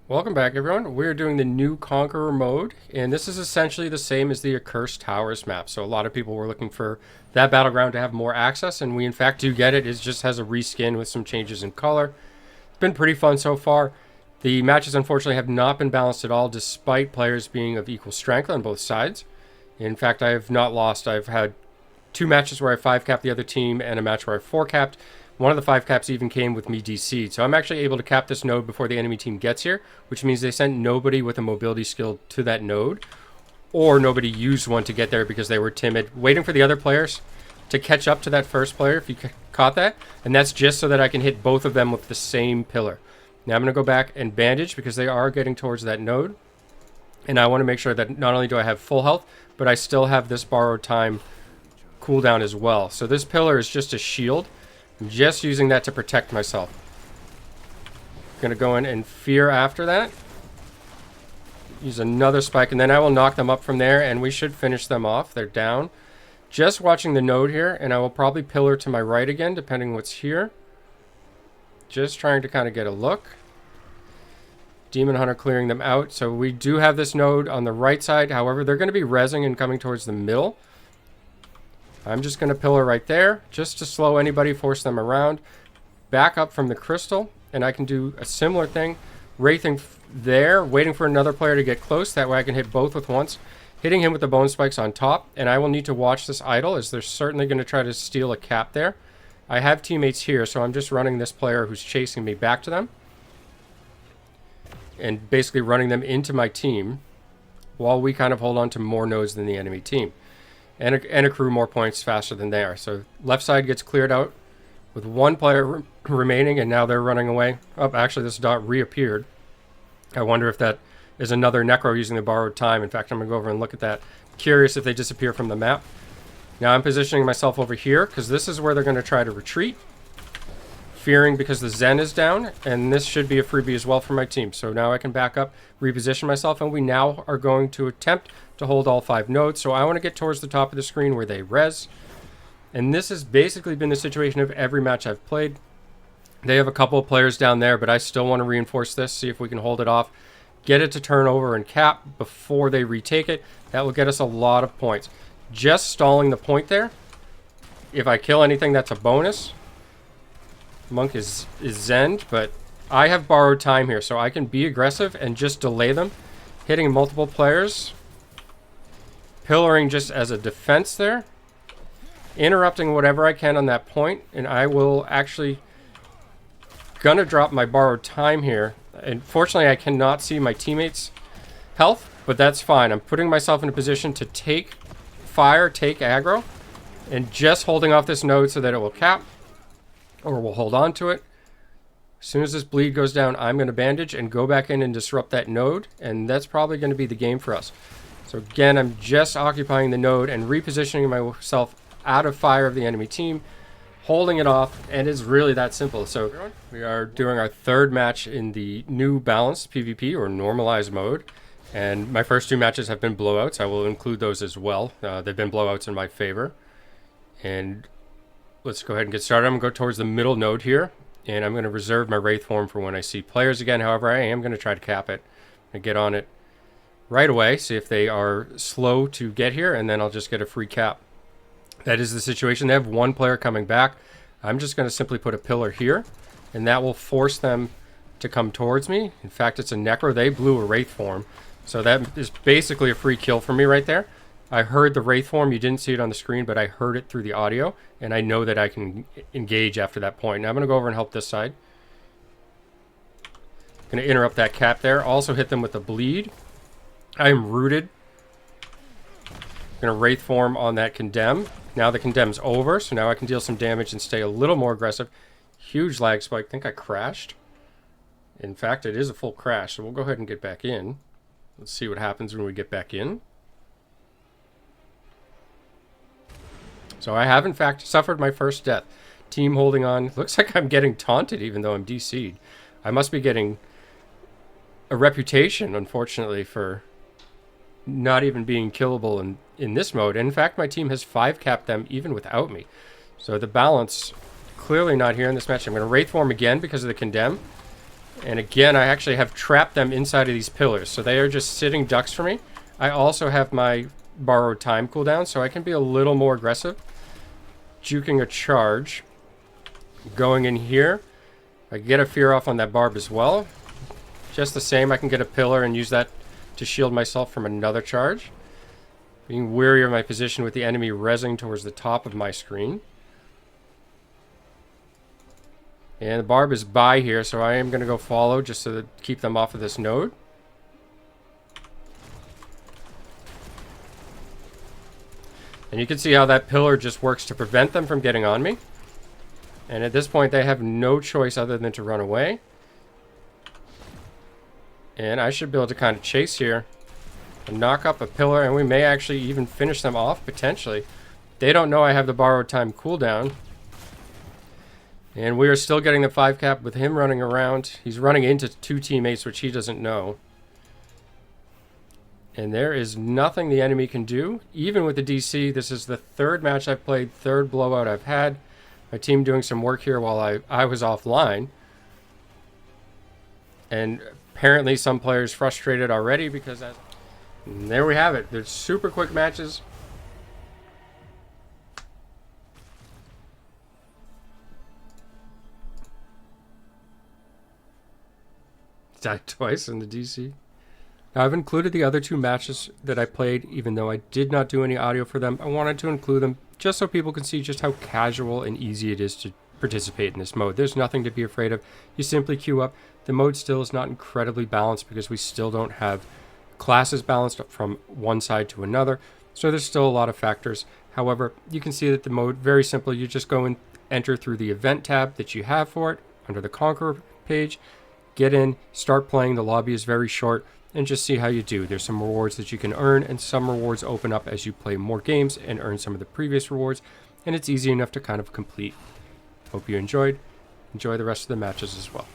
Welcome back, everyone. We're doing the new Conqueror mode, and this is essentially the same as the Accursed Towers map. So a lot of people were looking for that battleground to have more access, and we in fact do get it. It just has a reskin with some changes in color. It's been pretty fun so far. The matches, unfortunately, have not been balanced at all, despite players being of equal strength on both sides. In fact, I have not lost. I've had 2 matches where I 5-capped the other team, and a match where I 4-capped. One of the 5-caps even came with me DC'd. So I'm actually able to cap this node before the enemy team gets here, which means they sent nobody with a mobility skill to that node, or nobody used one to get there because they were timid, waiting for the other players to catch up to that first player, if you caught that. And that's just so that I can hit both of them with the same pillar. Now I'm going to go back and bandage because they are getting towards that node. And I want to make sure that not only do I have full health, but I still have this borrowed time cooldown as well. So this pillar is just a shield. I'm just using that to protect myself. Gonna go in and fear after that. Use another spike, and then I will knock them up from there, and we should finish them off. They're down. Just watching the node here, and I will probably pillar to my right again, depending what's here. Just trying to kind of get a look. Demon Hunter clearing them out. So we do have this node on the right side. However, they're going to be rezzing and coming towards the middle. I'm just going to pillar right there, just to slow anybody, force them around. Back up from the crystal, and I can do a similar thing. Wraithing there, waiting for another player to get close. That way I can hit both with once. Hitting him with the bone spikes on top, and I will need to watch this idle, as they're certainly going to try to steal a cap there. I have teammates here, so I'm just running this player who's chasing me back to them. And basically running them into my team, while we kind of hold on to more nodes than the enemy team. And accrue more points faster than they are. So left side gets cleared out with one player remaining, and now they're running away. Oh, actually, this dot reappeared. I wonder if that is another Necro using the borrowed time. In fact, I'm going to go over and look at that. Curious if they disappear from the map. Now I'm positioning myself over here, because this is where they're going to try to retreat. Fearing because the Zen is down, and this should be a freebie as well for my team. So now I can back up, reposition myself, and we now are going to attempt to hold all 5 nodes. So I want to get towards the top of the screen where they res. And this has basically been the situation of every match I've played. They have a couple of players down there, but I still want to reinforce this, see if we can hold it off. Get it to turn over and cap before they retake it. That will get us a lot of points. Just stalling the point there. If I kill anything, that's a bonus. Monk is Zend, but I have borrowed time here, so I can be aggressive and just delay them. Hitting multiple players. Pillaring just as a defense there. Interrupting whatever I can on that point, and I will actually gonna drop my borrowed time here. Unfortunately, I cannot see my teammates' health, but that's fine. I'm putting myself in a position to take fire, take aggro, and just holding off this node so that it will cap. Or we'll hold on to it. As soon as this bleed goes down, I'm going to bandage and go back in and disrupt that node. And that's probably going to be the game for us. So again, I'm just occupying the node and repositioning myself out of fire of the enemy team. Holding it off, and it's really that simple. So we are doing our 3rd match in the new balanced PvP or normalized mode. And my first 2 matches have been blowouts. I will include those as well. They've been blowouts in my favor. And let's go ahead and get started. I'm going to go towards the middle node here, and I'm going to reserve my Wraith form for when I see players again. However, I am going to try to cap it and get on it right away, see if they are slow to get here, and then I'll just get a free cap. That is the situation. They have 1 player coming back. I'm just going to simply put a pillar here, and that will force them to come towards me. In fact, it's a Necro. They blew a Wraith form, so that is basically a free kill for me right there. I heard the Wraith form. You didn't see it on the screen, but I heard it through the audio, and I know that I can engage after that point. Now I'm going to go over and help this side. Going to interrupt that cap there. Also hit them with the bleed. I am rooted. Going to Wraith form on that condemn. Now the condemn's over, so now I can deal some damage and stay a little more aggressive. Huge lag spike. I think I crashed. In fact, it is a full crash, so we'll go ahead and get back in. Let's see what happens when we get back in. So I have, in fact, suffered my first death. Team holding on. Looks like I'm getting taunted even though I'm DC'd. I must be getting a reputation, unfortunately, for not even being killable in this mode. In fact, my team has 5-capped them even without me. So the balance clearly not here in this match. I'm going to Wraith form again because of the condemn. And again, I actually have trapped them inside of these pillars. So they are just sitting ducks for me. I also have my borrowed time cooldown, so I can be a little more aggressive. Juking a charge. Going in here. I can get a fear off on that barb as well. Just the same, I can get a pillar and use that to shield myself from another charge. Being wary of my position with the enemy rezzing towards the top of my screen. And the barb is by here, so I am going to go follow just to keep them off of this node. And you can see how that pillar just works to prevent them from getting on me. And at this point, they have no choice other than to run away. And I should be able to kind of chase here and knock up a pillar, and we may actually even finish them off, potentially. They don't know I have the borrowed time cooldown. And we are still getting the 5 cap with him running around. He's running into 2 teammates, which he doesn't know. And there is nothing the enemy can do. Even with the DC, this is the 3rd match I've played, 3rd blowout I've had. My team doing some work here while I was offline. And apparently some players frustrated already because and there we have it. They're super quick matches. Died twice in the DC. Now, I've included the other 2 matches that I played, even though I did not do any audio for them. I wanted to include them just so people can see just how casual and easy it is to participate in this mode. There's nothing to be afraid of. You simply queue up. The mode still is not incredibly balanced because we still don't have classes balanced from one side to another. So there's still a lot of factors. However, you can see that the mode, very simple. You just go and enter through the event tab that you have for it under the Conqueror page. Get in, start playing. The lobby is very short. And just see how you do. There's some rewards that you can earn, and some rewards open up as you play more games and earn some of the previous rewards, and it's easy enough to kind of complete. Hope you enjoyed. Enjoy the rest of the matches as well.